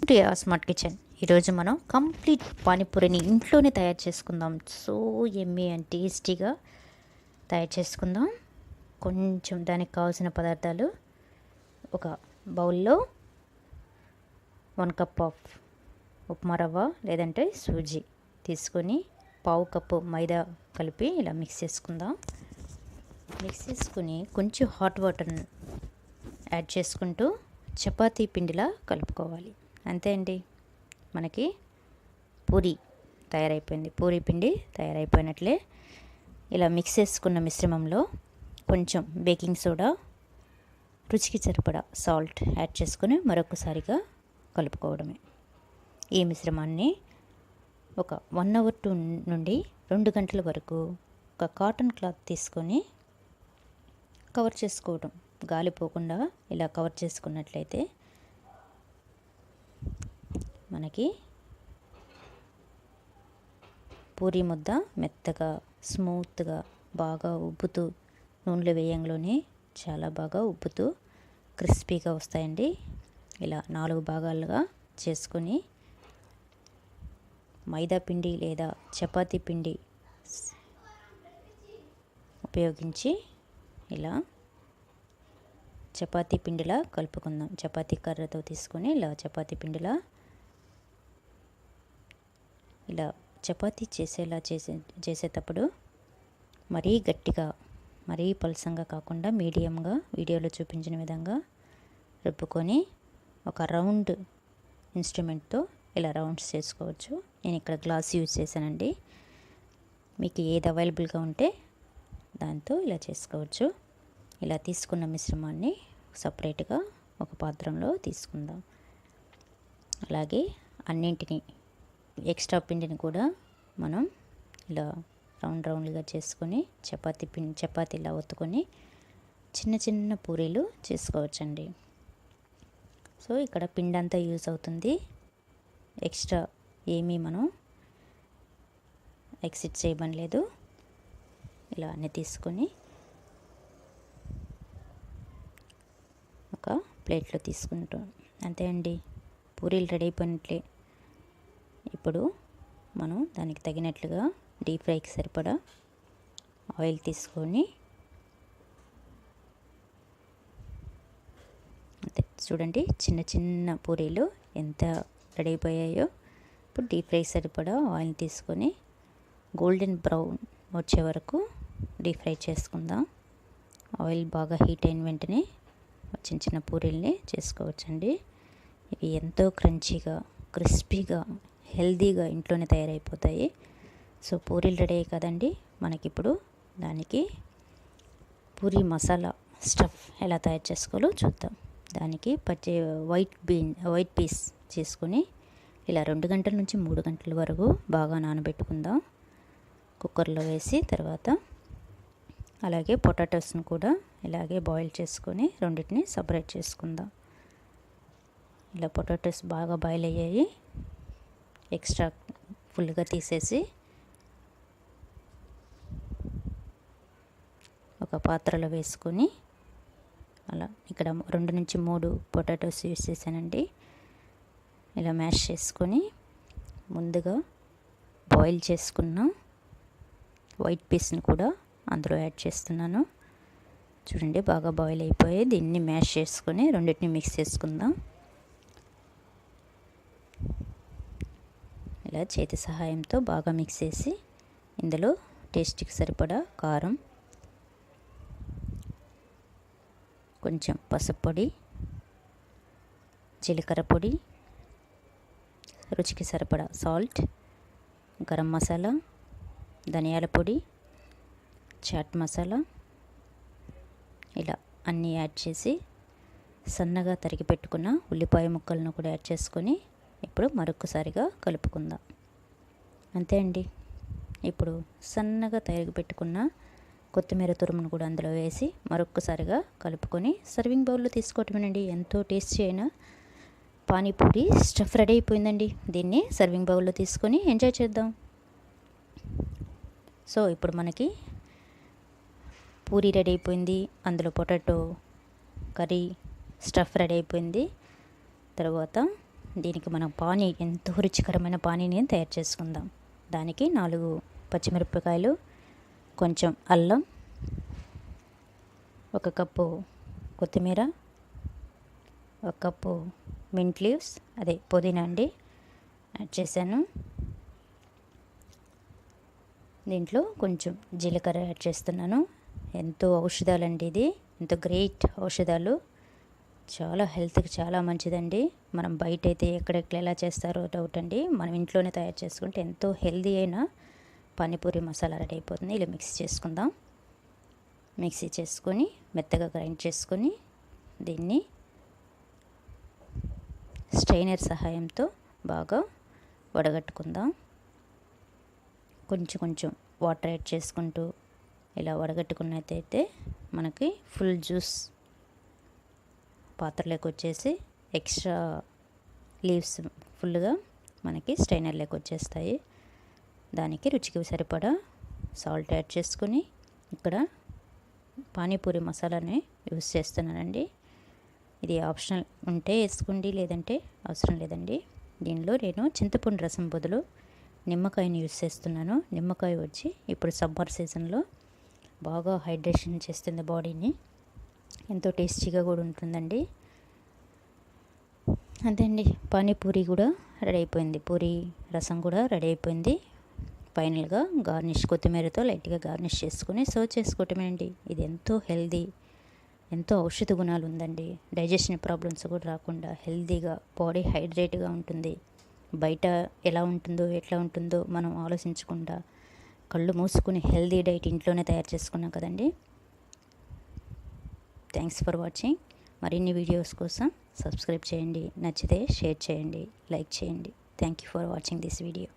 To smart kitchen. ఈరోజు మనం complete పానీపూరిని ఇంట్లోనే తయారు చేసుకుందాం. సో ఎమ్మీ అండ్ టేస్టీగా తయారు చేసుకుందాం. కొంచెం దానికి కావాల్సిన పదార్థాలు: ఒక బౌల్లో 1 కప్ ఆఫ్ ఉప్మా రవ్వ లేదంటే సూజీ తీసుకొని పావు కప్పు మైదా కలిపి ఇలా మిక్స్ చేసుకుందాం. మిక్స్ చేసుకుని కొంచెం హాట్ వాటర్ యాడ్ చేసుకుంటూ చపాతీ పిండిలా కలుపుకోవాలి. అంతే అండి, మనకి పూరి తయారైపోయింది. పూరి పిండి తయారైపోయినట్లే. ఇలా మిక్స్ చేసుకున్న మిశ్రమంలో కొంచెం బేకింగ్ సోడా, రుచికి సరిపడా సాల్ట్ యాడ్ చేసుకుని మరొకసారిగా కలుపుకోవడమే. ఈ మిశ్రమాన్ని ఒక 1 అవర్ నుండి 2 గంటల వరకు ఒక కాటన్ క్లాత్ తీసుకొని కవర్ చేసుకోవడం. గాలి పోకుండా ఇలా కవర్ చేసుకున్నట్లయితే మనకి పూరి ముద్ద మెత్తగా, స్మూత్గా, బాగా ఉబ్బుతూ, నూనెలో వేయంలోనే చాలా బాగా ఉబ్బుతూ క్రిస్పీగా వస్తాయండి. ఇలా 4 భాగాలుగా చేసుకొని మైదా పిండి లేదా చపాతీ పిండి ఉపయోగించి ఇలా చపాతీ పిండిలా కలుపుకుందాం. చపాతీ కర్రతో తీసుకొని ఇలా చపాతీ పిండిలా ఇలా చపాతీ చేసేటప్పుడు మరీ గట్టిగా, మరీ పలసంగా కాకుండా మీడియంగా వీడియోలో చూపించిన విధంగా రుబ్బుకొని ఒక రౌండ్ ఇన్స్ట్రుమెంట్తో ఇలా రౌండ్స్ చేసుకోవచ్చు. నేను ఇక్కడ గ్లాస్ యూజ్ చేశానండి. మీకు ఏది అవైలబుల్గా ఉంటే దాంతో ఇలా చేసుకోవచ్చు. ఇలా తీసుకున్న మిశ్రమాన్ని సపరేట్గా ఒక పాత్రలో తీసుకుందాం. అలాగే అన్నింటినీ ఎక్స్ట్రా పిండిని కూడా మనం ఇలా రౌండ్గా చేసుకొని చపాతీలా ఒత్తుకొని చిన్న చిన్న పూరీలు చేసుకోవచ్చండి. సో ఇక్కడ పిండి అంతా యూజ్ అవుతుంది. ఎక్స్ట్రా ఏమీ మనం ఎక్సిట్ చేయడం లేదు. ఇలా అన్నీ తీసుకొని ఒక ప్లేట్లో తీసుకుంటాం. అంతే అండి, పూరీలు రెడీ అయిపోయినట్లే. ఇప్పుడు మనం దానికి తగినట్లుగా డీప్ ఫ్రైకి సరిపడా ఆయిల్ తీసుకొని, అంతే చూడండి, చిన్న చిన్న పూరీలు ఎంత రెడీ అయిపోయాయో. ఇప్పుడు డీప్ ఫ్రై సరిపడా ఆయిల్ తీసుకొని గోల్డెన్ బ్రౌన్ వచ్చే వరకు డీప్ ఫ్రై చేసుకుందాం. ఆయిల్ బాగా హీట్ అయిన వెంటనే చిన్న చిన్న పూరీల్ని చేసుకోవచ్చండి. ఇవి ఎంతో క్రంచీగా, క్రిస్పీగా, హెల్తీగా ఇంట్లోనే తయారైపోతాయి. సో పూరీలు రెడీ అయ్యాయి కదండి. మనకిప్పుడు దానికి పూరీ మసాలా స్టఫ్ ఎలా తయారు చేసుకోవాలో చూద్దాం. దానికి వైట్ పీస్ చేసుకొని ఇలా 2 గంటల నుంచి 3 గంటల వరకు బాగా నానబెట్టుకుందాం కుక్కర్లో వేసి. తర్వాత అలాగే పొటాటోస్ని కూడా ఇలాగే బాయిల్ చేసుకొని రెండింటిని సపరేట్ చేసుకుందాం. ఇలా పొటాటోస్ బాగా బాయిల్ అయ్యాయి. ఎక్స్ట్రా ఫుల్గా తీసేసి ఒక పాత్రలో వేసుకొని, అలా ఇక్కడ 2 నుంచి 3 పొటాటోస్ యూస్ చేశానండి. ఇలా మ్యాష్ చేసుకొని ముందుగా బాయిల్ చేసుకున్న వైట్ పీస్ని కూడా అందులో యాడ్ చేస్తున్నాను. చూడండి, బాగా బాయిల్ అయిపోయి దీన్ని మ్యాష్ చేసుకొని రెండింటిని మిక్స్ చేసుకుందాం. ఇలా చేతి సహాయంతో బాగా మిక్స్ చేసి ఇందులో టేస్ట్కి సరిపడా కారం, కొంచెం పసుపు పొడి, జీలకర్ర పొడి, రుచికి సరిపడా సాల్ట్, గరం మసాలా, ధనియాల పొడి, చాట్ మసాలా ఇలా అన్నీ యాడ్ చేసి సన్నగా తరిగి పెట్టుకున్న ఉల్లిపాయ ముక్కలను కూడా యాడ్ చేసుకొని ఇప్పుడు మరొకసారిగా కలుపుకుందాం. అంతే అండి. ఇప్పుడు సన్నగా తరిగి పెట్టుకున్న కొత్తిమీర తురుమును కూడా అందులో వేసి మరొకసారిగా కలుపుకొని సర్వింగ్ బౌల్లో తీసుకోవటమేనండి. ఎంతో టేస్టీ అయిన పానీపూరి స్టఫ్ రెడీ అయిపోయిందండి. దీన్ని సర్వింగ్ బౌల్లో తీసుకొని ఎంజాయ్ చేద్దాం. సో ఇప్పుడు మనకి పూరి రెడీ అయిపోయింది, అందులో పొటాటో కర్రీ స్టఫ్ రెడీ అయిపోయింది. తర్వాత దీనికి మనం పానీ ఎంతో రుచికరమైన పానీని తయారు చేసుకుందాం. దానికి 4 పచ్చిమిరపకాయలు, కొంచెం అల్లం, 1 కప్పు కొత్తిమీర, 1 కప్పు మింట్ లీవ్స్ అదే పుదీనా అండి యాడ్ చేశాను. దీంట్లో కొంచెం జీలకర్ర యాడ్ చేస్తున్నాను. ఎంతో ఔషధాలండి, ఇది ఎంతో గ్రేట్ ఔషధాలు, చాలా హెల్త్కి చాలా మంచిదండి. మనం బయట అయితే ఎక్కడెక్కడ ఎలా చేస్తారో డౌట్ అండి, మనం ఇంట్లోనే తయారు చేసుకుంటే ఎంతో హెల్దీ అయిన పానీపూరి మసాలా రెడీ అయిపోతుంది. ఇలా మిక్స్ చేసుకుందాం. మిక్సీ చేసుకొని మెత్తగా గ్రైండ్ చేసుకొని దీన్ని స్ట్రైనర్ సహాయంతో బాగా వడగట్టుకుందాం. కొంచెం కొంచెం వాటర్ యాడ్ చేసుకుంటూ ఇలా వడగట్టుకున్నట్టయితే మనకి ఫుల్ జ్యూస్ పాత్రలోకి వచ్చేసి ఎక్స్ట్రా లీవ్స్ ఫుల్గా మనకి స్ట్రైనర్లోకి వచ్చేస్తాయి. దానికి రుచికి సరిపడా సాల్ట్ యాడ్ చేసుకుని ఇక్కడ పానీపూరి మసాలాని యూస్ చేస్తున్నానండి. ఇది ఆప్షనల్, ఉంటే వేసుకోండి, లేదంటే అవసరం లేదండి. దీనిలో నేను చింతపండు రసం బదులు నిమ్మకాయని యూస్ చేస్తున్నాను. నిమ్మకాయ వచ్చి ఇప్పుడు సమ్మర్ సీజన్లో బాగా హైడ్రేషన్ చేస్తుంది బాడీని, ఎంతో టేస్టీగా కూడా ఉంటుందండి. అంతే అండి, పానీపూరి కూడా రెడీ అయిపోయింది, పూరి రసం కూడా రెడీ అయిపోయింది. ఫైనల్గా గార్నిష్ కొత్తిమీరతో లైట్గా గార్నిష్ చేసుకుని సర్వ్ చేసుకోవటమే అండి. ఇది ఎంతో హెల్దీ, ఎంతో ఔషధ గుణాలు ఉందండి. డైజెషన్ ప్రాబ్లమ్స్ కూడా రాకుండా హెల్దీగా బాడీ హైడ్రేట్గా ఉంటుంది. బయట ఎలా ఉంటుందో ఎట్లా ఉంటుందో మనం ఆలోచించకుండా కళ్ళు మూసుకుని హెల్దీ డైట్ ఇంట్లోనే తయారు చేసుకున్నాం కదండి. Thanks for watching. మరిన్ని వీడియోస్ కోసం సబ్స్క్రైబ్ చేయండి, నచ్చితే షేర్ చేయండి, లైక్ చేయండి. Thank you for watching this video.